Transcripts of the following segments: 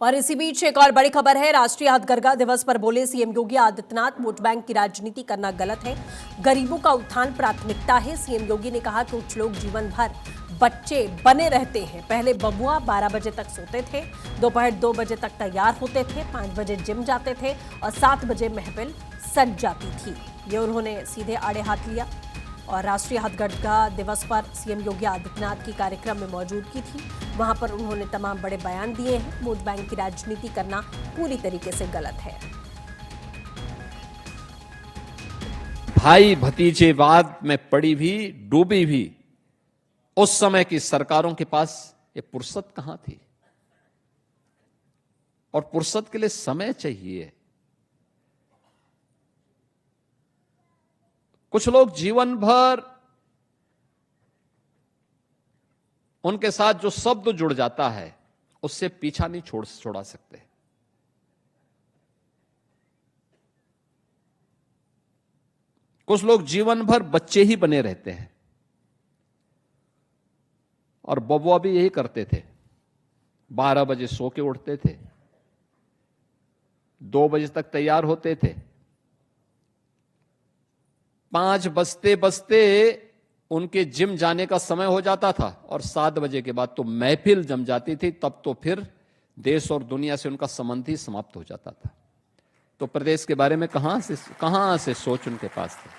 और इसी बीच एक और बड़ी खबर है। राष्ट्रीय हथकरघा दिवस पर बोले CM Yogi Adityanath, vote bank की राजनीति करना गलत है, गरीबों का उत्थान प्राथमिकता है। सीएम योगी ने कहा कि कुछ लोग जीवन भर बच्चे बने रहते हैं। पहले बबुआ 12 बजे तक सोते थे, दोपहर 2 बजे तक तैयार होते थे, 5 बजे जिम जाते थे और 7 बजे महफिल सज जाती थी। ये उन्होंने सीधे आड़े हाथ लिया। और राष्ट्रीय हथकरघा दिवस पर सीएम योगी आदित्यनाथ की कार्यक्रम में मौजूदगी थी। वहां पर उन्होंने तमाम बड़े बयान दिए हैं। वोट बैंक की राजनीति करना पूरी तरीके से गलत है। भाई भतीजेवाद में पड़ी भी डूबी भी उस समय की सरकारों के पास ये फुर्सत कहां थी, और फुर्सत के लिए समय चाहिए। कुछ लोग जीवन भर उनके साथ जो शब्द जुड़ जाता है उससे पीछा नहीं छोड़ा सकते। कुछ लोग जीवन भर बच्चे ही बने रहते हैं, और बबुआ भी यही करते थे। 12 बजे सो के उठते थे, 2 बजे तक तैयार होते थे, 5 बजते बजते उनके जिम जाने का समय हो जाता था, और 7 बजे के बाद तो महफिल जम जाती थी। तब तो फिर देश और दुनिया से उनका संबंध ही समाप्त हो जाता था। तो प्रदेश के बारे में कहां से सोच उनके पास थी।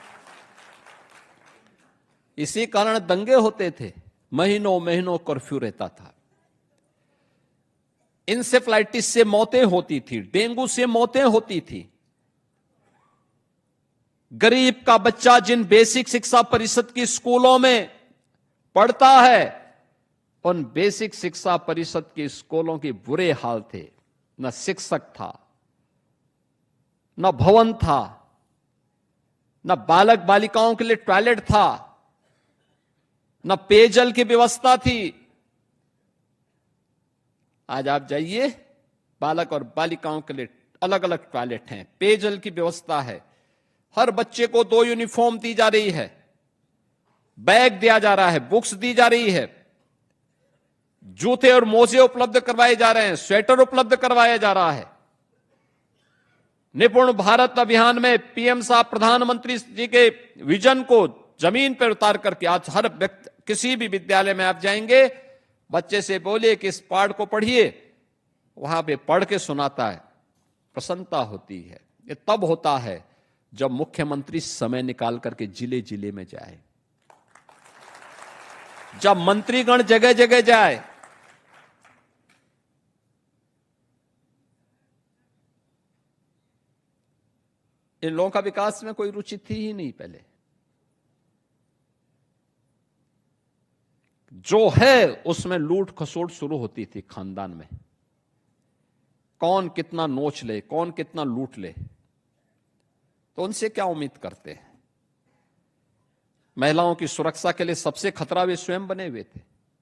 इसी कारण दंगे होते थे, महीनों महीनों कर्फ्यू रहता था। इंसेफ्लाइटिस से मौतें होती थी, डेंगू से मौतें होती थी। गरीब का बच्चा जिन बेसिक शिक्षा परिषद की स्कूलों में पढ़ता है, उन बेसिक शिक्षा परिषद के स्कूलों के बुरे हाल थे। न शिक्षक था, न भवन था, न बालक बालिकाओं के लिए टॉयलेट था, न पेयजल की व्यवस्था थी। आज आप जाइए, बालक और बालिकाओं के लिए अलग अलग टॉयलेट हैं, पेयजल की व्यवस्था है, हर बच्चे को 2 यूनिफॉर्म दी जा रही है, बैग दिया जा रहा है, बुक्स दी जा रही है, जूते और मोजे उपलब्ध करवाए जा रहे हैं, स्वेटर उपलब्ध करवाया जा रहा है। निपुण भारत अभियान में पीएम साहब प्रधानमंत्री जी के विजन को जमीन पर उतार करके आज हर व्यक्ति, किसी भी विद्यालय में आप जाएंगे, बच्चे से बोलिए कि इस पाठ को पढ़िए, वहां पे पढ़ के सुनाता है, प्रसन्नता होती है। ये तब होता है जब मुख्यमंत्री समय निकाल करके जिले जिले में जाए, जब मंत्रीगण जगह जगह जाए। इन लोगों का विकास में कोई रुचि थी ही नहीं पहले। जो है उसमें लूट खसोट शुरू होती थी खानदान में। कौन कितना नोच ले, कौन कितना लूट ले, तो उनसे क्या उम्मीद करते हैं। महिलाओं की सुरक्षा के लिए सबसे खतरा वे स्वयं बने हुए थे।